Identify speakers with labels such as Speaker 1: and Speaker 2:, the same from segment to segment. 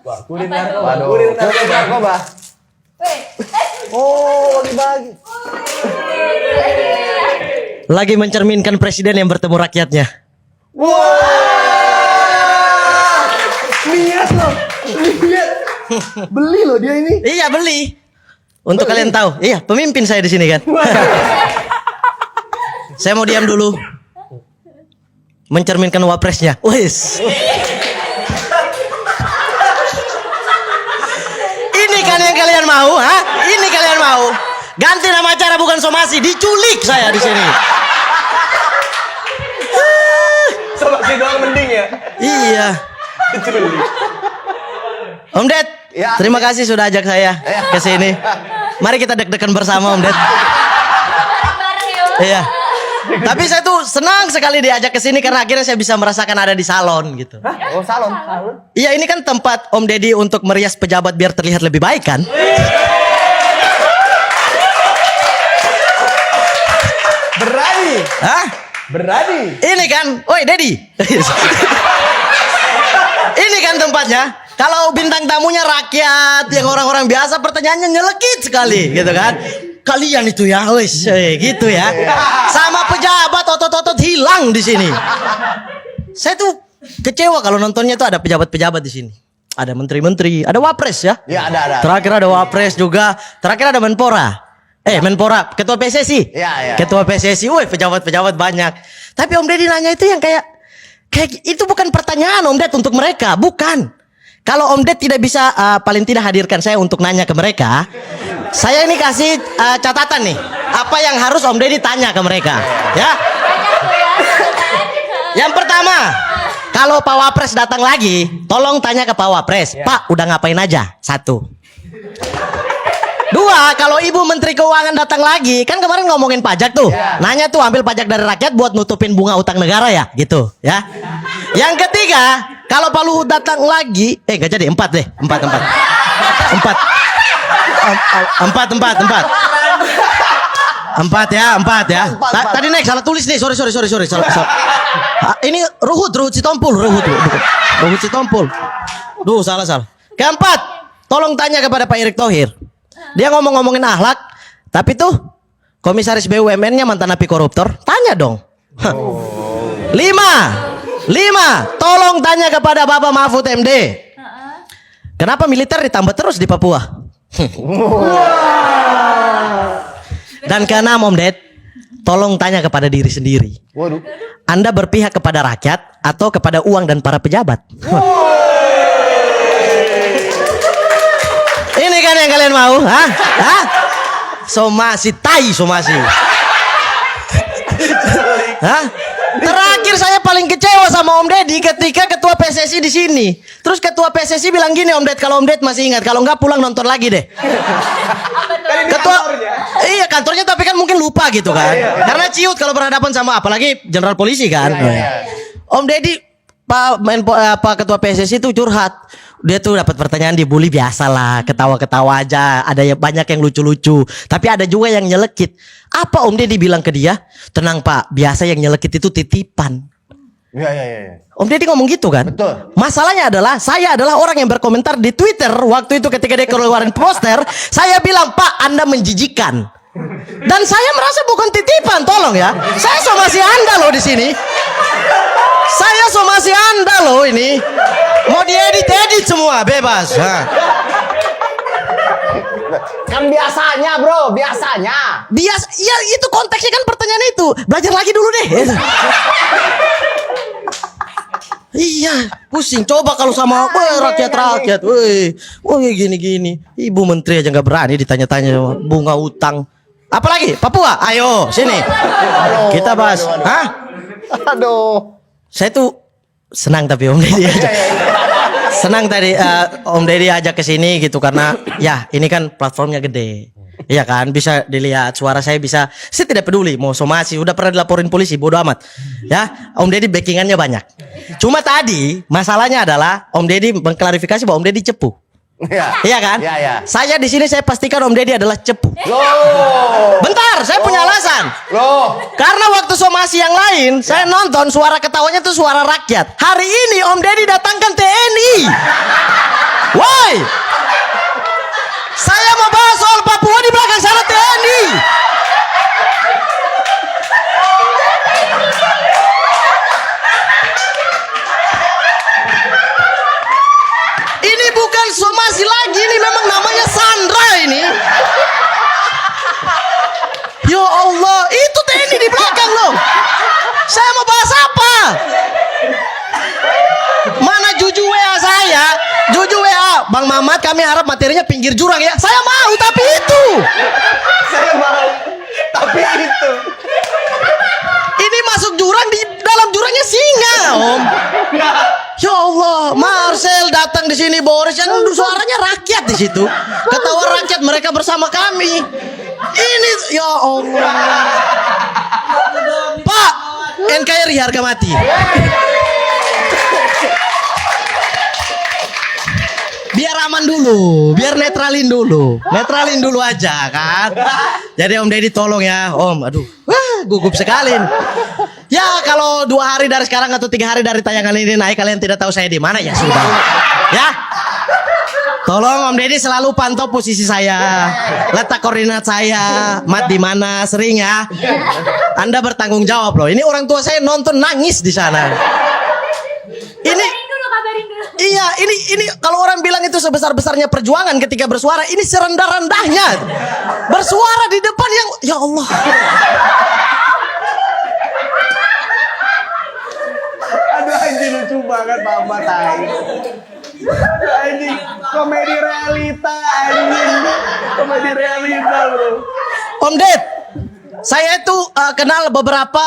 Speaker 1: Wah, kurir narkoba. Kurir narkoba. Oh, bagi-bagi.
Speaker 2: Lagi mencerminkan presiden yang bertemu rakyatnya.
Speaker 1: Wah. Lihat loh. Lihat. Beli loh dia ini.
Speaker 2: Iya, beli. Untuk kalian tahu, iya, pemimpin saya di sini kan. Saya mau diam dulu. Mencerminkan wapresnya. Wis. Ini kan yang kalian mau, ha? Ini kalian mau. Ganti nama acara bukan somasi, diculik saya di sini.
Speaker 1: Somasi doang mending ya.
Speaker 2: Iya. Om Ded,
Speaker 1: Ya.
Speaker 2: terima kasih sudah ajak saya ke sini. Mari kita deg-degan bersama Om Ded. Iya. Tapi saya tuh senang sekali diajak ke sini karena akhirnya saya bisa merasakan ada di salon gitu.
Speaker 1: Oh, salon.
Speaker 2: Iya, ini kan tempat Om Deddy untuk merias pejabat biar terlihat lebih baik kan?
Speaker 1: Berani.
Speaker 2: Hah?
Speaker 1: Berani.
Speaker 2: Ini kan, woi Deddy. Ini kan tempatnya. Kalau bintang tamunya rakyat, yang orang-orang biasa, pertanyaannya nyelekit sekali, gitu kan? Kalian itu ya, wis, gitu ya. Sama pejabat otot-otot hilang di sini. Saya tuh kecewa kalau nontonnya tuh ada pejabat-pejabat di sini. Ada menteri-menteri, ada wapres ya.
Speaker 1: Ya, ada.
Speaker 2: Terakhir ada wapres juga. Terakhir ada menpora. Menpora, ketua PSSI.
Speaker 1: Ya.
Speaker 2: Ketua PSSI, woi pejabat-pejabat banyak. Tapi Om Deddy nanya itu yang kayak itu bukan pertanyaan Om Ded untuk mereka, bukan. Kalau Om Ded tidak bisa paling tidak hadirkan saya untuk nanya ke mereka, saya ini kasih catatan nih, apa yang harus Om Deddy tanya ke mereka, ya. Yang pertama, kalau Pak Wapres datang lagi, tolong tanya ke Pak Wapres, Pak udah ngapain aja? 1. 2, kalau Ibu Menteri Keuangan datang lagi, kan kemarin ngomongin pajak tuh, nanya tuh ambil pajak dari rakyat buat nutupin bunga utang negara ya, gitu, ya. Yang ketiga, kalau Pak Luhut datang lagi, gak jadi 4 deh, 4. 4 ya. Tadi naik salah tulis nih, sorry. Salah. Ini Ruhut Sitompul, Ruhut Sitompul. Duh, salah. Keempat, tolong tanya kepada Pak Erick Thohir. Dia ngomongin akhlak, tapi tuh komisaris BUMN-nya mantan napi koruptor, tanya dong. 5, tolong tanya kepada Bapak Mahfud MD. Kenapa militer ditambah terus di Papua? Dan keenam Om Ded, tolong tanya kepada diri sendiri.
Speaker 1: Waduh.
Speaker 2: Anda berpihak kepada rakyat atau kepada uang dan para pejabat? Ini kan yang kalian mau, hah? Somasi. Hah? Terakhir saya paling kecewa sama Om Deddy ketika ketua PSSI di sini. Terus ketua PSSI bilang gini, Om Ded, kalau Om Ded masih ingat, kalau enggak pulang nonton lagi deh. Ketua, iya kantornya, tapi kan mungkin lupa gitu kan. Karena ciut kalau berhadapan sama apalagi jenderal polisi kan. Om Deddy, Pak Ketua PSSI itu curhat. Dia tuh dapat pertanyaan dibully biasa lah, ketawa-ketawa aja. Ada yang banyak yang lucu-lucu, tapi ada juga yang nyelekit. Apa Om Deddy bilang ke dia? Tenang Pak, biasa yang nyelekit itu titipan.
Speaker 1: Iya.
Speaker 2: Om Deddy ngomong gitu kan?
Speaker 1: Betul.
Speaker 2: Masalahnya adalah saya adalah orang yang berkomentar di Twitter waktu itu ketika dia keluarin poster. Saya bilang, Pak, Anda menjijikan. Dan saya merasa bukan titipan, tolong ya. Saya somasi Anda loh di sini. Saya somasi Anda loh ini. Mau diedit semua bebas.
Speaker 1: Kan biasanya, Bro, biasanya.
Speaker 2: Ya itu konteksnya kan pertanyaan itu. Belajar lagi dulu deh. Iya, pusing. Coba kalau sama rakyat. Woi, gini. Ibu Menteri aja nggak berani ditanya-tanya bunga utang. Apalagi Papua. Ayo sini. Kita bahas. Hah?
Speaker 1: Aduh.
Speaker 2: Saya tuh senang tapi Om Deddy aja. Senang tadi Om Deddy ajak ke sini gitu karena ya ini kan platformnya gede. Iya kan, bisa dilihat suara saya bisa. Saya tidak peduli mau somasi, udah pernah dilaporin polisi, bodo amat. Ya, Om Deddy backingannya banyak. Cuma tadi masalahnya adalah Om Deddy mengklarifikasi bahwa Om Deddy cepu. Iya kan?
Speaker 1: Iya.
Speaker 2: Saya di sini saya pastikan Om Deddy adalah cepu.
Speaker 1: Loh.
Speaker 2: Bentar, saya punya alasan.
Speaker 1: Loh.
Speaker 2: Karena waktu somasi yang lain, saya nonton suara ketawanya tuh suara rakyat. Hari ini Om Deddy datangkan TNI. Woi, saya mau bahas soal Papua, di belakang sana TNI. Ini bukan somasi lagi, ini memang namanya Sandra ini. Ya Allah, itu TNI di belakang loh. Saya mau bahas apa? Mana Juju WA saya? Juju WA, Bang Mamat, kami harap materinya pinggir jurang ya. Saya mau, tapi itu.
Speaker 1: Saya mau, tapi itu.
Speaker 2: Ini masuk jurang, di dalam jurangnya singa, Om. Ya Allah, Marcel datang di sini, Boris, yang suaranya rakyat di situ. Ketawa rakyat, mereka bersama kami. Ini, ya Allah. Pak, NKRI harga mati. Biar aman dulu, biar netralin dulu aja kan. Jadi Om Deddy tolong ya, Om. Aduh, wah, gugup sekali. Ya kalau 2 hari dari sekarang atau 3 hari dari tayangan ini naik, kalian tidak tahu saya di mana ya sudah. Ya, tolong Om Deddy selalu pantau posisi saya, letak koordinat saya, Mat di mana, sering ya. Anda bertanggung jawab loh. Ini orang tua saya nonton nangis di sana. Ini iya, ini kalau orang bilang itu sebesar-besarnya perjuangan ketika bersuara, ini serendah-rendahnya bersuara di depan yang ya Allah.
Speaker 1: Aduh anjing, lucu banget Mama tai. Aduh anjing, komedi realita anjing. Komedi realita, Bro.
Speaker 2: Om Ded, saya itu kenal beberapa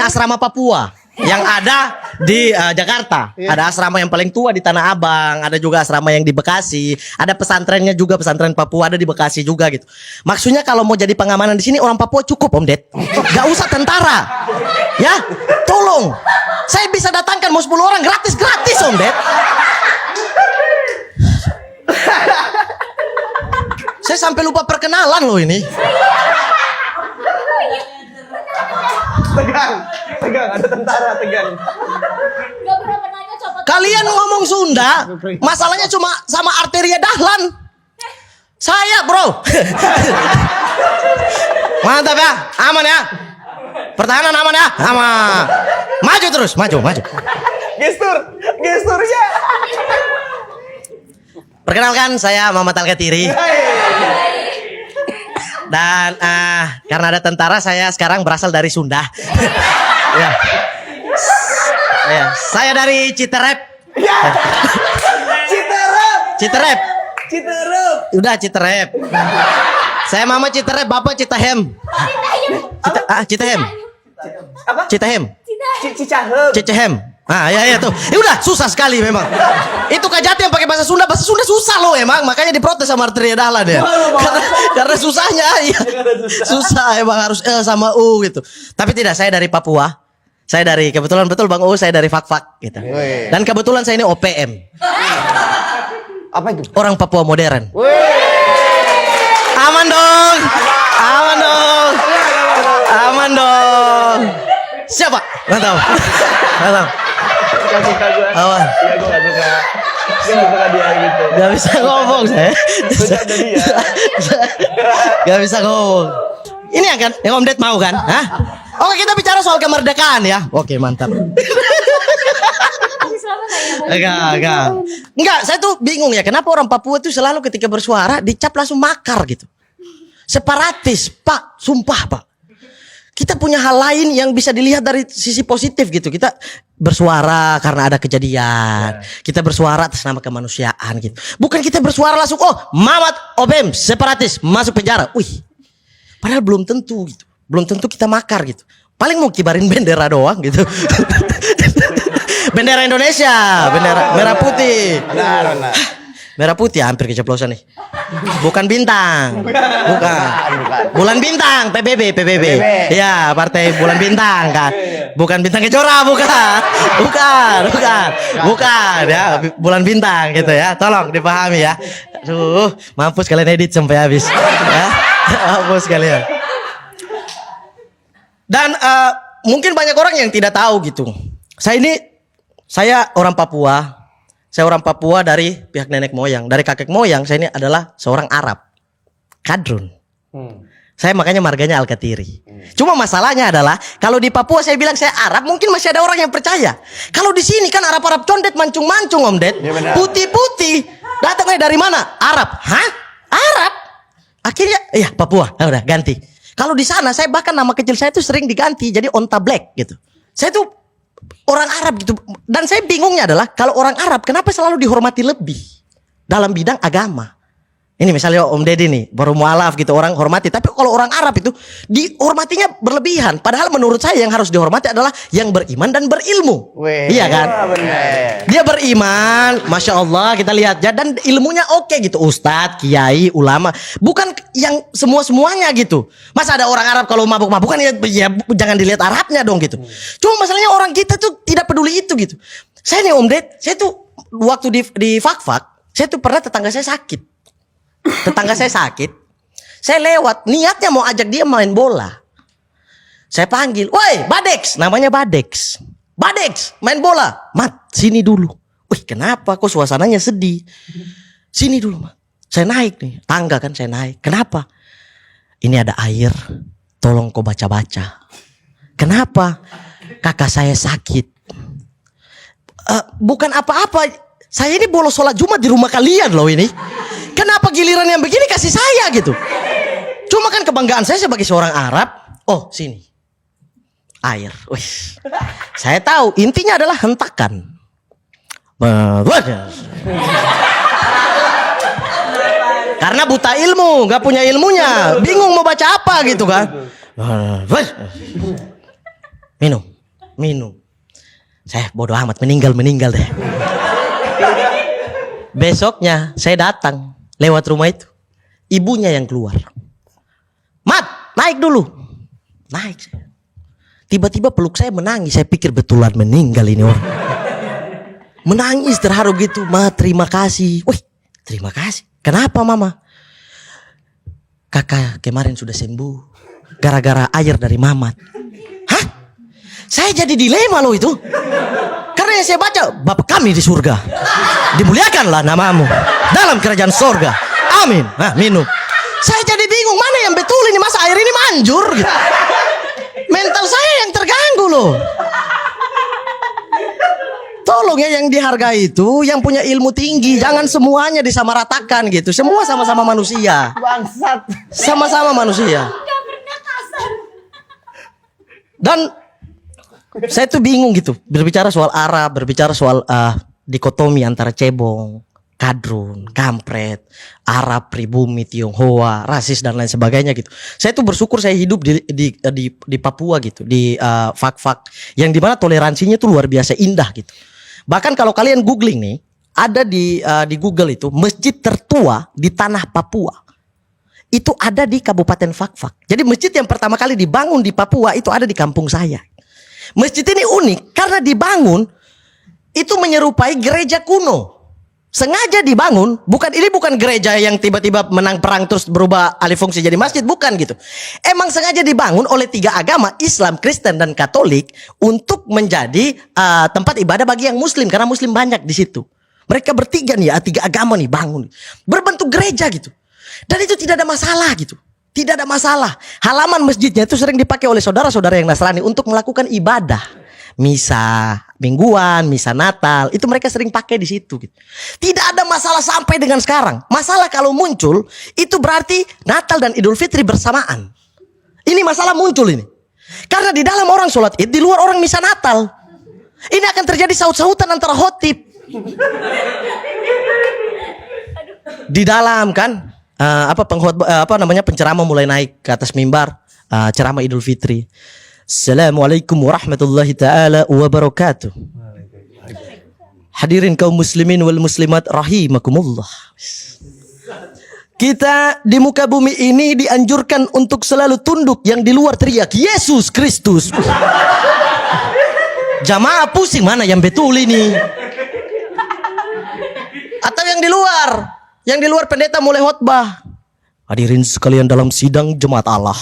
Speaker 2: asrama Papua yang ada di Jakarta. Ada asrama yang paling tua di Tanah Abang, ada juga asrama yang di Bekasi, ada pesantrennya juga, pesantren Papua ada di Bekasi juga gitu. Maksudnya kalau mau jadi pengamanan di sini orang Papua cukup Om Ded, gak usah tentara. Ya, tolong. Saya bisa datangkan mau 10 orang gratis Om Ded. Saya sampai lupa perkenalan loh ini.
Speaker 1: Tegang, ada tentara tegang.
Speaker 2: Kalian ngomong Sunda, masalahnya cuma sama Arteria Dahlan. Saya bro. Mantap ya, aman ya. Pertahanan aman ya, aman. Maju terus, maju.
Speaker 1: Gesturnya.
Speaker 2: Perkenalkan, saya Mamat Al-Katiri. Dan karena ada tentara, saya sekarang berasal dari Sunda. Ya. Ya, saya dari Citerep. Citerep. Udah Citerep. Saya mama Citerep, bapak Citahem. Citahem.
Speaker 1: Apa?
Speaker 2: Citahem.
Speaker 1: Cicahem.
Speaker 2: Ya tuh. Ya udah susah sekali memang. Itu Kajati yang pakai bahasa Sunda susah loh emang, makanya diprotes sama Arteria Dahlan ya. Karena susahnya ya. Susah emang harus sama U gitu. Tapi tidak, saya dari Papua. Saya dari, kebetulan betul Bang U, saya dari Fak-Fak gitu. Dan kebetulan saya ini OPM.
Speaker 1: Apa itu?
Speaker 2: Orang Papua modern. Aman dong. Siapa? Nggak tahu.
Speaker 1: Suka gue.
Speaker 2: Awan.
Speaker 1: Iya, gue gak suka. Gue gak suka dia gitu.
Speaker 2: Gak bisa ngomong saya.
Speaker 1: Bercanda dia.
Speaker 2: Gak bisa ngomong. Ini kan yang Om Ded mau kan? Hah? Oke, kita bicara soal kemerdekaan ya. Oke, mantap. Enggak, saya tuh bingung ya, kenapa orang Papua tuh selalu ketika bersuara dicap langsung makar gitu. Separatis, Pak, sumpah Pak. Kita punya hal lain yang bisa dilihat dari sisi positif gitu. Kita bersuara karena ada kejadian. Kita bersuara atas nama kemanusiaan gitu. Bukan kita bersuara langsung, oh Mamat OPM separatis masuk penjara. Wih, padahal belum tentu gitu. Belum tentu kita makar gitu. Paling mau kibarin bendera doang gitu. Bendera Indonesia, bendera merah putih.
Speaker 1: Benar.
Speaker 2: Merah putih hampir keceplosan nih. Bukan bintang. Bukan. Bulan bintang, PBB. Ya, partai Bulan Bintang kan. Bukan Bintang Kejora, bukan. Bukan ya, Bulan Bintang gitu ya. Tolong dipahami ya. Aduh, mampus kalian edit sampai habis. Ya. Mampus kalian. Dan mungkin banyak orang yang tidak tahu gitu. Saya orang Papua. Saya orang Papua dari pihak nenek moyang. Dari kakek moyang saya ini adalah seorang Arab. Kadrun. Saya makanya marganya Al-Katiri. Cuma masalahnya adalah kalau di Papua saya bilang saya Arab, mungkin masih ada orang yang percaya. Kalau di sini kan Arab-Arab condet mancung-mancung Om Ded. Putih-putih. Datangnya dari mana? Arab. Hah? Arab? Akhirnya iya Papua. Nah, udah ganti. Kalau di sana saya bahkan nama kecil saya itu sering diganti jadi Onta Black gitu. Saya tuh orang Arab gitu. Dan saya bingungnya adalah kalau orang Arab kenapa selalu dihormati lebih dalam bidang agama. Ini misalnya Om Deddy nih, baru mualaf gitu, orang hormati. Tapi kalau orang Arab itu dihormatinya berlebihan. Padahal menurut saya yang harus dihormati adalah yang beriman dan berilmu. Iya kan? Dia beriman, Masya Allah kita lihat. Dan ilmunya oke gitu. Ustadz, kiai, ulama. Bukan yang semua-semuanya gitu. Masa ada orang Arab kalau mabuk-mabukan ya jangan dilihat Arabnya dong gitu. Cuma masalahnya orang kita tuh tidak peduli itu gitu. Saya nih Om Ded, saya tuh waktu di Fak-Fak, saya tuh pernah tetangga saya sakit. Tetangga saya sakit. Saya lewat, niatnya mau ajak dia main bola. Saya panggil, "Woi, Badex," namanya Badex. "Badex, main bola." "Mat, sini dulu." "Wih, kenapa? Kok suasananya sedih?" "Sini dulu, Mat." Saya naik nih, tangga kan saya naik. "Kenapa?" "Ini ada air, tolong kau baca-baca." "Kenapa?" "Kakak saya sakit." Bukan apa-apa. Saya ini bolos sholat Jumat di rumah kalian loh ini. Kenapa giliran yang begini kasih saya gitu? Cuma kan kebanggaan saya sebagai seorang Arab. Oh sini air. Wih. Saya tahu intinya adalah hentakan. Karena buta ilmu, gak punya ilmunya, bingung mau baca apa gitu kan. Minum. Saya bodoh amat, meninggal deh. Besoknya saya datang lewat rumah itu. Ibunya yang keluar. "Mat, naik dulu." Naik saya. Tiba-tiba peluk saya menangis. Saya pikir betulan meninggal ini orang. Menangis terharu gitu. "Ma, terima kasih." "Wih, terima kasih. Kenapa Mama?" "Kakak kemarin sudah sembuh gara-gara air dari Mamat." Hah? Saya jadi dilema loh itu. Karena yang saya baca, "Bapa kami di surga, dimuliakanlah namamu dalam kerajaan surga. Amin." Nah, minum. Saya jadi bingung mana yang betul ini, masa air ini manjur gitu. Mental saya yang terganggu loh. Tolong ya yang dihargai itu yang punya ilmu tinggi, jangan semuanya disamaratakan gitu. Semua sama-sama manusia.
Speaker 1: Bangsat.
Speaker 2: Sama-sama manusia. Dan saya tuh bingung gitu berbicara soal Arab, berbicara soal dikotomi antara cebong, kadrun, kampret, Arab, pribumi, Tionghoa, rasis dan lain sebagainya gitu. Saya tuh bersyukur saya hidup di Papua gitu, di Fak-Fak yang dimana toleransinya tuh luar biasa indah gitu. Bahkan kalau kalian googling nih, ada di Google itu masjid tertua di tanah Papua. Itu ada di Kabupaten Fak-Fak. Jadi masjid yang pertama kali dibangun di Papua itu ada di kampung saya. Masjid ini unik karena dibangun itu menyerupai gereja kuno. Sengaja dibangun, ini bukan gereja yang tiba-tiba menang perang terus berubah alih fungsi jadi masjid, bukan gitu. Emang sengaja dibangun oleh 3 agama, Islam, Kristen dan Katolik untuk menjadi tempat ibadah bagi yang muslim karena muslim banyak di situ. Mereka bertiga nih, 3 agama nih bangun. Berbentuk gereja gitu. Dan itu tidak ada masalah gitu. Tidak ada masalah. Halaman masjidnya itu sering dipakai oleh saudara-saudara yang Nasrani untuk melakukan ibadah. Misa mingguan, misa Natal, itu mereka sering pakai di situ gitu. Tidak ada masalah sampai dengan sekarang. Masalah kalau muncul, itu berarti Natal dan Idul Fitri bersamaan. Ini masalah muncul ini. Karena di dalam orang sholat Id, di luar orang misa Natal. Ini akan terjadi saut-sautan antara khotib. Di dalam kan penceramah mulai naik ke atas mimbar, ceramah Idul Fitri. Assalamualaikum warahmatullahi taala wabarakatuh. Hadirin kaum muslimin wal muslimat rahimakumullah. Kita di muka bumi ini dianjurkan untuk selalu tunduk, yang di luar teriak Yesus Kristus. Jamaah pusing mana yang betul ini? Atau yang di luar? Yang di luar pendeta mulai khotbah. Hadirin sekalian dalam sidang jemaat Allah.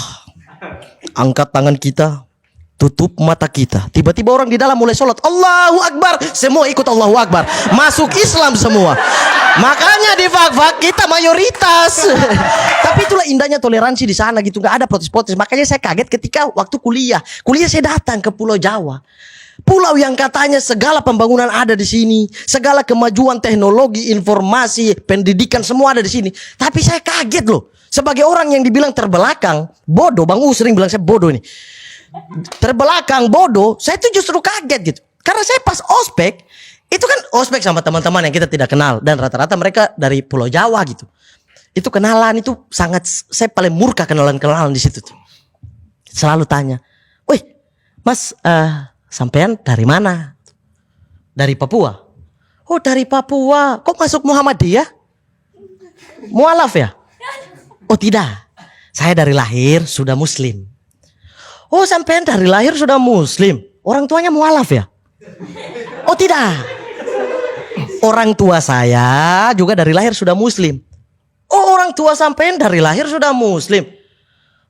Speaker 2: Angkat tangan kita. tutup mata kita. Tiba-tiba orang di dalam mulai sholat, Allahu Akbar, semua ikut Allahu Akbar, masuk Islam semua. Makanya di fak-fak kita mayoritas. Tapi itulah indahnya toleransi di sana gitu, nggak ada protes-protes. Makanya saya kaget ketika waktu kuliah saya datang ke Pulau Jawa. Pulau yang katanya segala pembangunan ada di sini, segala kemajuan teknologi, informasi, pendidikan semua ada di sini. Tapi saya kaget loh, sebagai orang yang dibilang terbelakang, bodoh. Bang sering bilang saya bodoh ini. Terbelakang, bodoh, saya tuh justru kaget gitu. Karena saya pas ospek, itu kan ospek sama teman-teman yang kita tidak kenal. Dan rata-rata mereka dari Pulau Jawa gitu. Itu kenalan, itu sangat, saya paling murka kenalan-kenalan di situ tuh. Selalu tanya, wih mas, sampean dari mana? Dari Papua. Oh dari Papua, kok masuk Muhammadiyah? Mualaf ya? Oh tidak, saya dari lahir sudah muslim. Oh sampean dari lahir sudah muslim, orang tuanya mualaf ya? Oh tidak, orang tua saya juga dari lahir sudah muslim. Oh orang tua sampean dari lahir sudah muslim.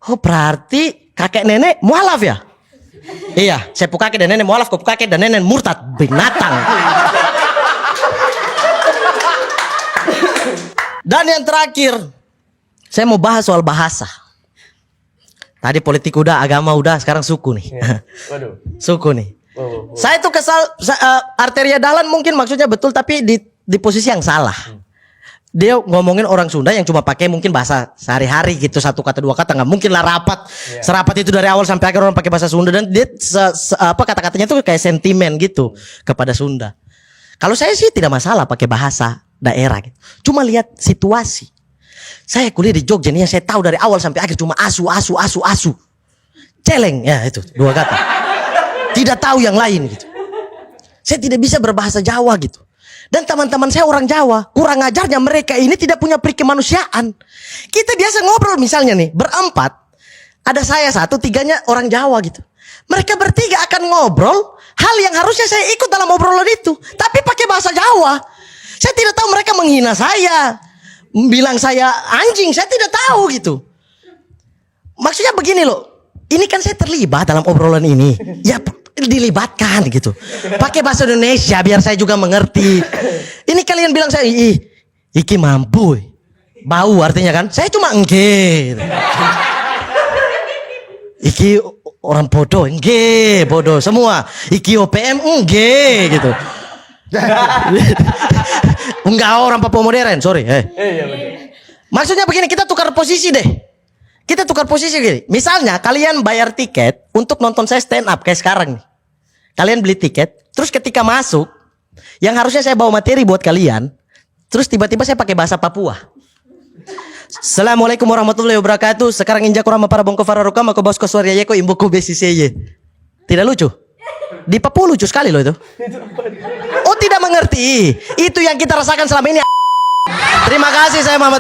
Speaker 2: Oh berarti kakek nenek mualaf ya? Iya, sepupu kakek dan nenek mualaf, sepupu kakek dan nenek murtad, binatang. Dan yang terakhir, saya mau bahas soal bahasa. Tadi politik udah, agama udah, sekarang suku nih.
Speaker 1: Waduh.
Speaker 2: Suku nih. Saya tuh kesal, Arteria Dahlan mungkin maksudnya betul, tapi di posisi yang salah. Dia ngomongin orang Sunda yang cuma pakai mungkin bahasa sehari-hari gitu, satu kata dua kata, nggak mungkin lah rapat. Serapat itu dari awal sampai akhir orang pakai bahasa Sunda, dan dia kata-katanya tuh kayak sentimen gitu kepada Sunda. Kalau saya sih tidak masalah pakai bahasa daerah gitu. Cuma lihat situasi. Saya kuliah di Jogja nih, yang saya tahu dari awal sampai akhir cuma asu. Celeng ya, itu dua kata. Tidak tahu yang lain gitu. Saya tidak bisa berbahasa Jawa gitu. Dan teman-teman saya orang Jawa, kurang ajarnya mereka ini tidak punya peri kemanusiaan. Kita biasa ngobrol misalnya nih, berempat, ada saya satu, tiganya orang Jawa gitu. Mereka bertiga akan ngobrol hal yang harusnya saya ikut dalam obrolan itu, tapi pakai bahasa Jawa. Saya tidak tahu mereka menghina saya, bilang saya anjing, saya tidak tahu gitu. Maksudnya begini loh, ini kan saya terlibat dalam obrolan ini. Ya dilibatkan gitu. Pakai bahasa Indonesia biar saya juga mengerti. Ini kalian bilang saya iki mampu. Bau artinya kan? Saya cuma engge. Iki orang bodoh, engge, bodoh semua. Iki OPM engge gitu. Enggak orang Papua modern, sorry. Maksudnya begini, kita tukar posisi deh. Kita tukar posisi gini. Misalnya kalian bayar tiket untuk nonton saya stand up kayak sekarang nih. Kalian beli tiket, terus ketika masuk, yang harusnya saya bawa materi buat kalian, terus tiba-tiba saya pakai bahasa Papua. Assalamualaikum warahmatullahi wabarakatuh. Sekarang injak kurang para bongko fararuka mako bosko suariayeko imbuku besiseye. Tidak lucu? Di Papua lucu sekali loh itu. Oh tidak mengerti. Itu yang kita rasakan selama ini. Terima kasih, saya Muhammad